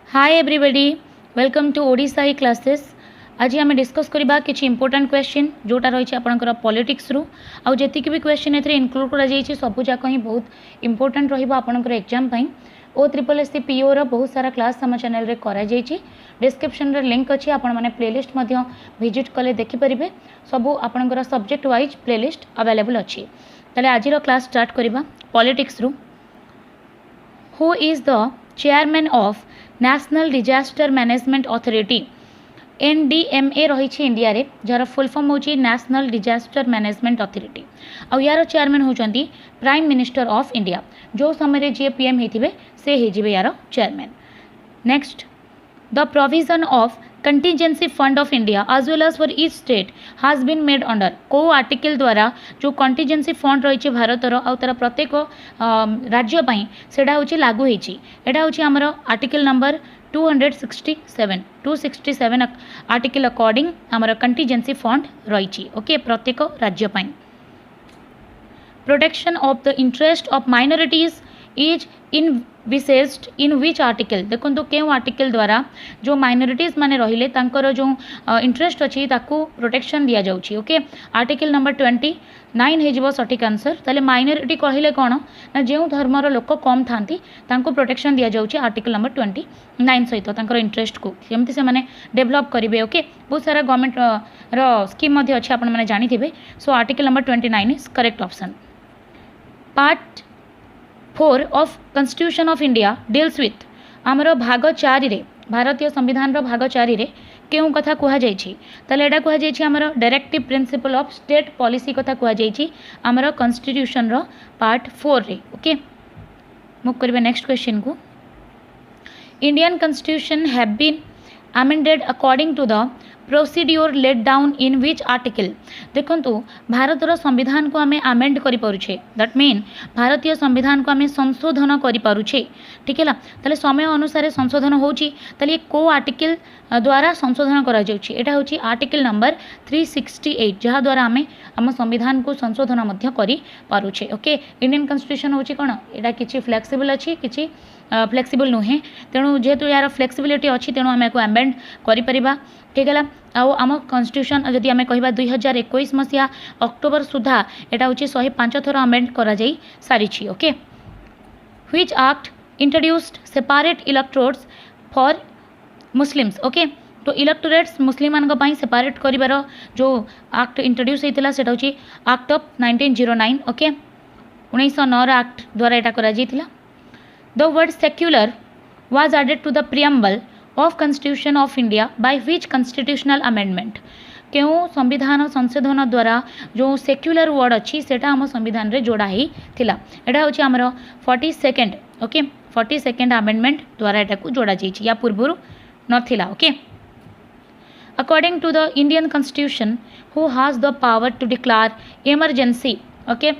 Hi everybody, welcome to Odisha e classes. आज आम discuss करबा किछि इंपोर्टेंट क्वेश्चन जोटा रही आपंकर पॉलिटिक्स रु आउ जेतिक भी क्वेश्चन एथरे इंक्लूड करा जायछि सबु जाक ही बहुत इंपोर्टेंट रहिबो आपंकर एग्जाम पई। ओ ट्रिपल एस सी पीओ रो बहुत सारा क्लास हम चैनल रे करा जायछि। डिस्क्रिप्शन रे लिंक अछि, आपण माने प्लेलिस्ट मध्य विजिट कले देखि परिबे। सबु आपंकर सब्जेक्ट वाइज प्लेलिस्ट अवेलेबल अछि। तले आज रो क्लास स्टार्ट करबा पॉलिटिक्स रु। Who is the chairman of national disaster management authority NDMA रही इंडिया रे, जार फुल फॉर्म होची नेशनल डिजास्टर मैनेजमेंट अथॉरिटी। आउ यार चेयरमैन होचंती प्राइम मिनिस्टर ऑफ इंडिया। जो समय जे पीएम हेथिबे से हेजिबे यार chairman. Next, the provision of contingency fund of India as well as for each state has been made under को आर्टिकल द्वारा जो कंटीजेंसी फंड रही भारतर आउ तार प्रत्येक राज्य पई सेडा होची लागू हेची। एडा होची हमर आर्टिकल नंबर 267 आर्टिकल अकॉर्डिंग हमर कंटीजेंसी फंड रही। ओके, प्रत्येक राज्य पई। Protection of the interest of minorities is in विशेषड इन विच आर्टिकल। देखो तो क्यों आर्टिकल द्वारा जो माइनॉरिटीज माने रहिले तांकर जो इंटरेस्ट अच्छी ताकू प्रोटेक्शन दिया जाउची। ओके, आर्टिकल नंबर 29 हेजिबो सठिक आंसर। ताले माइनॉरिटी कहले कोन ना जो धर्मर लोक कम थांती तांको प्रोटेक्शन दिया जाउची आर्टिकल नंबर 29 सहित तांकर इंटरेस्ट को केमती से माने डेवलप करिवे। ओके, बहुत सारा गवर्नमेंट रो स्कीम मध्ये अछि, आपण माने जानि थिबे। So article number 29 is correct option. Part 4 of constitution of India deals with आमर भाग 4 रे, भारतीय संविधान रो भाग 4 रे क्यों कथा कुहा जायछि। ताले एडा कुहा जायछि आमर directive principle of state policy कथा कुहा जायछि आमर कॉन्स्टिट्यूशन रो पार्ट 4 रे। ओके, मूव करबे नेक्स्ट क्वेश्चन को। Indian constitution have been amended according to the procedure laid down in which article. देखंतु भारतर संविधान को आम आमेंड करि पारुछे, दैट मीन भारतीय संविधान को आम संशोधन करि पारुछे। ठीक है, ताले समय अनुसार संशोधन होची। ताले को आर्टिकल द्वारा संशोधन करा जाउची, एटा होची आर्टिकल नंबर 368 जहा द्वारा आम आम संविधान को संशोधन मध्य करि पारुछे। ओके, इंडियन कॉन्स्टिट्यूशन होची कोन, एटा किछि फ्लेक्सिबल अछि, किछि फ्लेक्सिबल नुहे। तेणु जेहेतु यार फ्लेक्सिबिलिटी अच्छी तेणु आम को एमेंड करिपरिबा। ठीक है, आउ आम कॉन्स्टिट्यूशन जदि आम कहबा 2021 मसीहा अक्टोबर सुधा एटा होची 105 थर अमेंड करा जाई सारिछि। Okay, which act introduced separate electorates for Muslims. Okay, तो इलेक्टोरेट्स मुस्लिम मान पई सेपरेट करिवार जो एक्ट इंट्रोड्यूस हेतिला सेटा होची एक्ट ऑफ 1909। ओके, 1909 एक्ट द्वारा एटा करा जाईतिला। The word secular was added to the preamble of Constitution of India by which constitutional amendment। क्यों संविधान संशोधन द्वारा जो सेक्युलर वर्ड अच्छी सेटा हम संविधान रे जोड़ा ही थिला। एटा होची हमर 42nd। ओके, 42nd अमेंडमेंट द्वारा एटा को जोड़ा जाईछि, या पूर्वरु नथिला। Okay, according to the Indian constitution who has the power to declare emergency. Okay,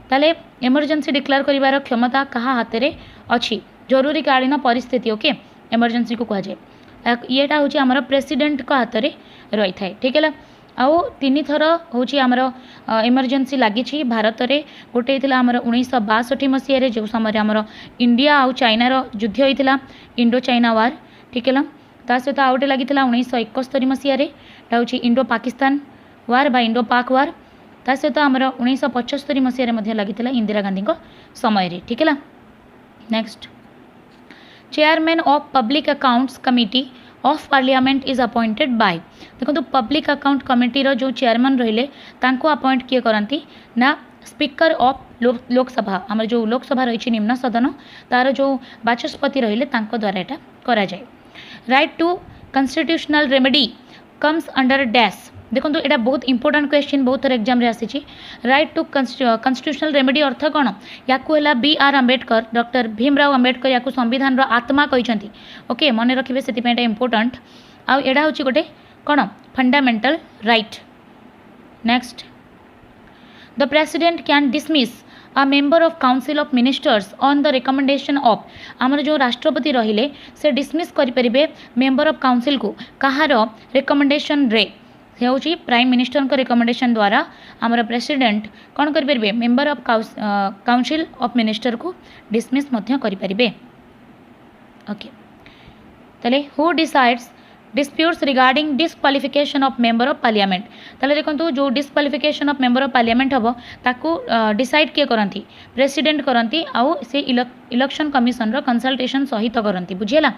ताले इमरजेंसी डिक्लेयर करिवार क्षमता कहा हाथ रे अच्छी, जरूरीकालीन परिस्थिति। ओके, इमरजेंसी को कहा जाए येटा होची हमर प्रेसिडेंट को हाथ रे रही थाए। ठीक है, आउ 3 थर होची हमर इमरजेंसी लागी भारत रे। गोटे हितला हमर 1962 मसीह रे जो समय हमर इंडिया आउ चाइना रो युद्ध होइतिला, इंडो चाइना वार। ठीक है, ता सहित आउ गोटे लागितिला 1971 मसीह रे, ता होची इंडो पाकिस्तान वार बा इंडो पाक वार। ता सहित हमर 1975 मसीह रे मध्ये लागितिला इंदिरा गांधी को समय रे। ठीक है, next, chairman of public accounts committee of parliament is appointed by. देखो तो पब्लिक अकाउंट कमिटी रो जो चेयरमैन रहिले तांको अपॉइंट किए करंती ना स्पीकर ऑफ लोकसभा। हमर जो लोकसभा रही निम्न सदन तार जो बाचस्पति रहिले तांको द्वारा एटा करा जाय। Right to constitutional remedy comes under dash. देखो तो यहाँ बहुत इंपोर्टेंट क्वेश्चन बहुत थर एग्जाम रे आसी। राइट टू कॉन्स्टिट्यूशनल रेमेडी अर्थ कौन, या BR अम्बेडकर, डॉक्टर भीमराव अम्बेडकर या संविधान रो आत्मा कहते। ओके, मन रखिए से इंपोर्टेंट। आउ एडा होची गोटे कौन fundamental right. Next, the president can dismiss a member of council of ministers on the recommendation of. आमर जो राष्ट्रपति रहिले से डिसमिस करें मेंबर ऑफ काउंसिल को कहार रिकमेंडेशन रे, होची प्राइम मिनिस्टर को रिकमेंडेशन द्वारा आमर प्रेसिडेंट कौन करें member of council of minister को डिसमिस मध्य करें। ओके, ताले who decides disputes regarding disqualification of member of parliament ताले देखंतु जो disqualification of member of parliament हबो ताकू डिसाइड किए करंती प्रेसिडेंट करंती आउ से इलेक्शन कमिशन रो कंसल्टेशन सहित करंती बुझियला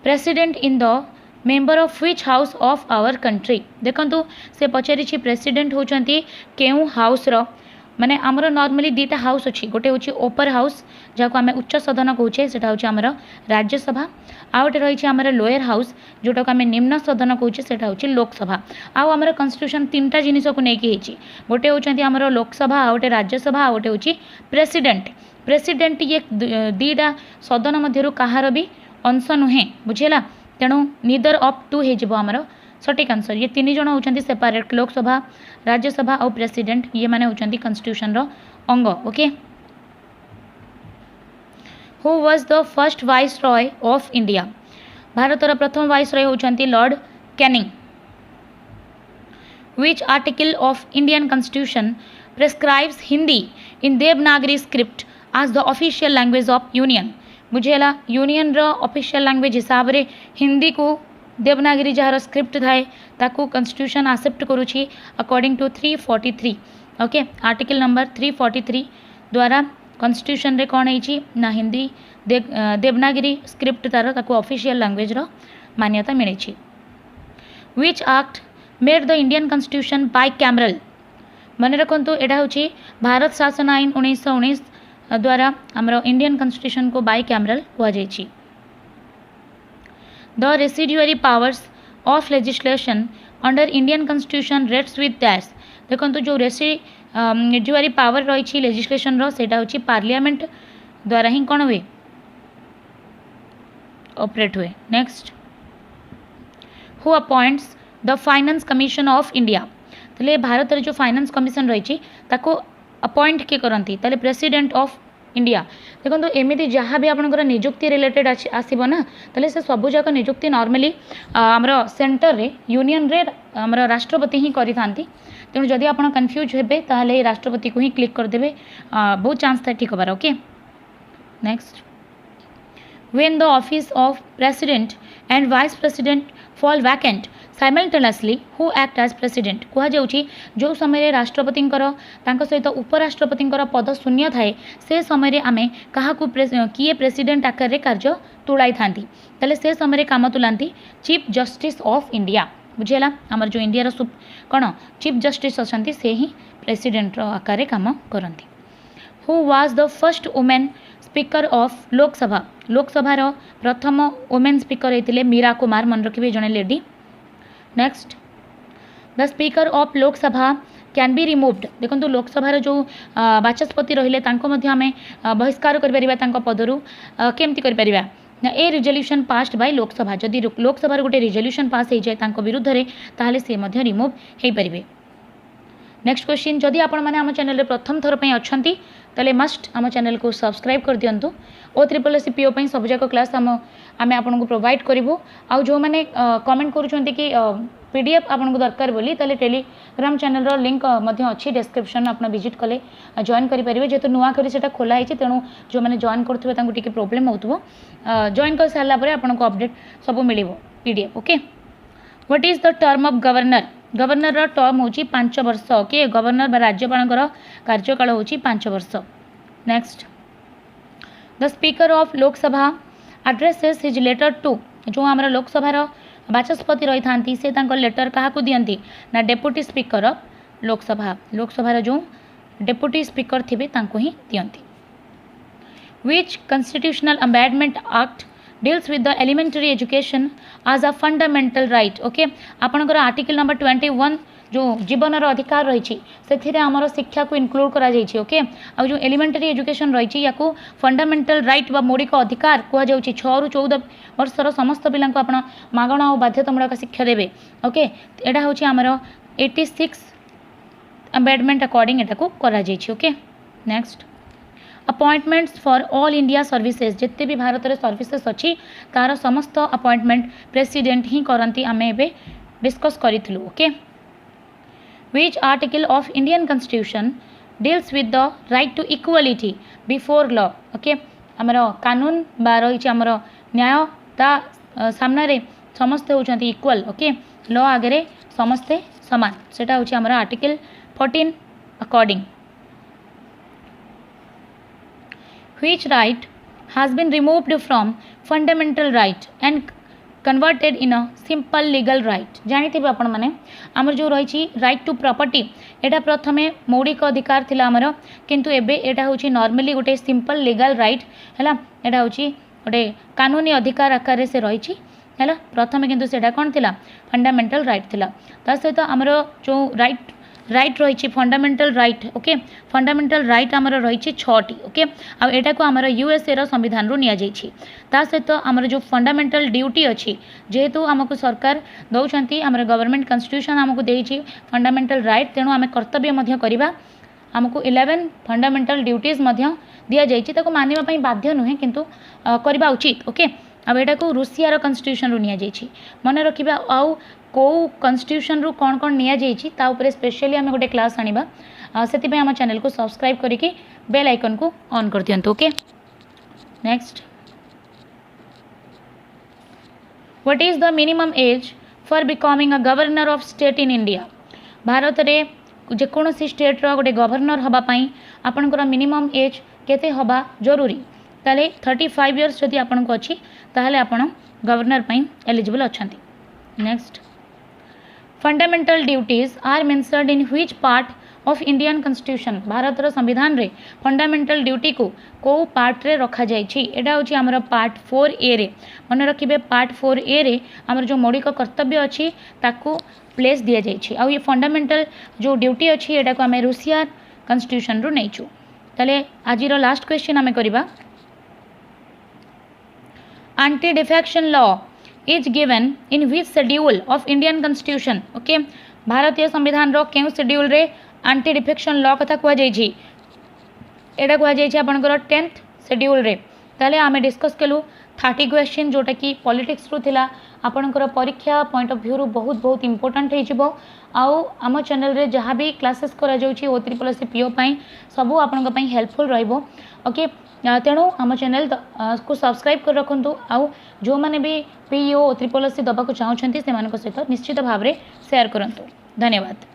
president in the member of which house of our country देखंतु से पचारि प्रेसिडेंट होचंती केउ हाउस रो माने आमर नॉर्मली दीटा हाउस अच्छी गोटे हूँ ओपर हाउस जहाँ आम उच्च सदन कहे से हूँ राज्यसभा आउ गए रही आमर लोअर हाउस जोटा को आम निम्न सदन कहे से हूँ लोकसभा आउ आमर कन्स्टिट्यूशन तीनटा जिनिस को लेकिन गोटे होती आमर लोकसभा आउ गए राज्यसभा आउ गए हूँ प्रेसिडेंट प्रेसिडेंट ये दीटा सदन मध्य कहार भी अंश नुहे बुझेगा तेणु निदर अप टू होमर सटीक आंसर ये तीन जन होती सेपरेट लोकसभा राज्यसभा और प्रेसिडेंट ये माने होती कन्स्टिट्यूशन रो अंग okay who was the first viceroy of India भारतर प्रथम वाइस रॉय होती Lord Canning which article of Indian constitution prescribes Hindi in Devanagari script as the official language of union बुझेगा यूनियन रो ऑफिशियल लैंग्वेज हिसाब से हिंदी को देवनागरी जार स्क्रिप्ट थाए ताकू कॉन्स्टिट्यूशन एक्सेप्ट करुछि according to 343 okay article number 343 द्वारा कॉन्स्टिट्यूशन रे कौन है ना हिंदी देवनागरी स्क्रिप्ट तार ताकू ऑफिशियल लैंग्वेज रो मान्यता मिली which act made the Indian constitution bicameral मन रखु एटा हूँ भारत शासन आईन 1919 द्वारा आमर इंडियन कॉन्स्टिट्यूशन को बाय कैमरल कहुई The residuary powers of legislation under Indian Constitution rests with dash देखो जो रेसिडुअरी पावर रही लेजिस्लेशन रो सेटा होची पार्लियामेंट द्वारा ही कौन हुए ऑपरेट हुए next who appoints the finance commission of India तले भारत जो फाइनेंस कमिशन रही ताको अपॉइंट किए करती ताले प्रेसिडेंट ऑफ इंडिया देखो एमती जहाँ भी आपंकर निजुक्ति रिलेटेड आसो ना ताले से सबूक निजुक्ति नॉर्मली आमर सेंटर रे यूनियन रे आमर राष्ट्रपति ही करि थांती तेणु जदि आप कन्फ्यूज हेबे ताहले राष्ट्रपति को ही क्लिक करदेवे बहुत चांस था ठीक हबार okay next when the office of president and vice president fall vacant simultaneously who act as president कहुच्छी जो समय राष्ट्रपति सहित उपराष्ट्रपति पद शून्य थाए से समय आम क्या किए प्रेसिडेंट आकार में कार्य तुलाई था तेल से समय काम तुलांती चीफ जस्टिस ऑफ इंडिया बुझेगा आमर जो इंडिया कौन चीफ जस्टिस अच्छा से ही प्रेसिडेंट आकार में काम करती who was the first women speaker of Lok Sabha लोकसभार प्रथम वुमेन स्पीकर होते मीरा कुमार मन रखिए जड़े lady next the speaker of Lok Sabha can be removed देखो लोकसभार जो बाचस्पति रहिले आम बहिष्कार कर पदरू केमती कर ए रिजोल्यूशन पास्ड बाय लोकसभा जदि लोकसभार गोटे रिजोल्यूशन पास हो जाए विरुद्ध में ताहले से रिमूव हो पारे नेक्स्ट क्वेश्चन जदि आपण मैंने आम चैनल प्रथम थर पर अच्छा ताले मस्ट आम चैनल को सब्सक्राइब कर दिंतु OSSE PO सब जाक क्लास आम आपन को प्रोवाइड करूँ आउ जो मैंने कमेंट करुँच कि PDF आपन को दरकार बोली ताले टेलीग्राम चैनल लिंक अच्छी डिस्क्रिप्शन आप विजिट कले जॉइन करेंगे जेहेतु नुआ कर से खोला है तेणु जो मैंने जॉइन करेंगे प्रोब्लेम हो जॉइन कर सारापर आपन को अपडेट सब मिल PDF okay what is the term of governor governor term हूँ 5 वर्ष ओके गवर्नर राज्यपाल कार्यकाल हूँ 5 वर्ष next the speaker of Lok Sabha addresses his letter to जो आमर लोकसभार बाचस्पति रही था से लेटर क्या दियंती ना डेप्यूटी स्पीकर ऑफ लोकसभा लोकसभार जो डेप्यूटी स्पीकर थे ही दियंती which constitutional amendment act deals with the elementary education as a fundamental right okay आपणकर आर्टिकल नंबर 21 जो जीवनर अधिकार रही से आमर शिक्षा को इनक्लूड करा जाइए ओके आ जो एलिमेंटरी एजुकेशन रही या फंडामेंटल राइट बा मौलिक अधिकार कहुच्छे 6 ରୁ 14 वर्षर समस्त पिला आप मागणा और बाध्यतामूलक शिक्षा देवे ओके यहाँ हूँ आमर 86 अमेंडमेंट अकॉर्डिंग एटा करा जाइए okay next appointments for all India services जिते भी भारत में सर्विसेज अच्छी तार समस्त अपॉइंटमेंट प्रेसिडेंट ही करती आम ए डिस्कस करूँ okay which article of Indian constitution deals with the right to equality before law okay आमर कानून बा रही आमर न्याय ता सामने समस्ते होउछंती इक्वल ओके लॉ आगे समस्ते समान सेटा होछि हमर article 14 according which right has been removed from fundamental right and converted in a simple legal right जानी थे आपण माने हमर जो रही राइट टू प्रॉपर्टी एटा प्रथमे मौलिक अधिकार थिला हमर किंतु एबे एटा होची नॉर्मली गोटे सिंपल लीगल राइट हैला एटा होची गोटे कानूनी अधिकार आकार से रही है प्रथम किंतु सेटा कौन थिला फंडामेंटल राइट थिला ता सहित हमर जो राइट रही fundamental right okay fundamental right आमर रही 6टी ओके आ एटा को आमर यूएसए रो संविधान रू निया जाइछि ता सहित आमर जो फंडामेंटल ड्यूटी अछि जेहेतु हमको सरकार दौछंती आमर गवर्नमेंट कॉन्स्टिट्यूशन हमको देइछि फंडामेंटल राइट तेणु आम कर्तव्य मध्य करिबा हमको 11 फंडामेंटल ड्यूटीज मध्य दिया जाइछि ताको मानिबा पई बाध्य नुहे किंतु करबा उचित ओके अब एटा को रूसिया रो कॉन्स्टिट्यूशन रू निया जाइछि मन रखिबा आउ को कॉन्स्टिट्यूशन रू कौन कौन निया जाइछि ता ऊपर स्पेशली आम गोटे क्लास आनिबा सेति पे हम चैनल को सब्सक्राइब करिके बेल आइकन को ऑन कर दियंतु okay next what is the minimum age for becoming a governor of state in India Bharat रे जेकोसी स्टेट रो गोटे गवर्नर हबा पई आपनकर मिनिमम एज केते हबा जरूरी ताले 35 इयर्स जदि आपनको अछि ताहले आपण गवर्नर पई एलिजिबल अछंती next fundamental duties are mentioned in which part of Indian constitution Bharat रो संविधान रे फंडामेंटल ड्यूटी को पार्ट रे रखा जाइछि एटा होछि हमर पार्ट 4A रे मन रखिबे पार्ट 4A रे हमर जो मौलिक कर्तव्य अछि ताकू प्लेस दिया जाइछि आ ये फंडामेंटल जो ड्यूटी अछि एटा को हमें रूसिया कॉन्स्टिट्यूशन रो नैछु तले आजि रो लास्ट क्वेश्चन हमें करिबा anti defection law is given in which schedule of Indian constitution okay भारतीय संविधान रो केउ शेड्यूल रे एंटी डिफेक्शन लॉ कथा कुआ जाइछि एटा कुआ जाइछि आपनकर 10th शेड्यूल रे ताले आमे डिस्कस केलु 30 क्वेश्चन जोटा कि पॉलिटिक्स रू थिला आपनकर परीक्षा पॉइंट ऑफ व्यू रू बहुत बहुत इंपोर्टेंट हे जिवो आउ आम चैनल रे जहाँ भी क्लासेस करा जाउछि ओ ट्रिपल एस पीओ पई सबु आपनक पई हेल्पफुल रहइबो ओके तेणु आम चैनल को सब्सक्राइब कर रखु आउ जो मैंने भी पीओ ट्रिपल एस दबा चाहते से सहित निश्चित भाव में शेयर करूँ धन्यवाद।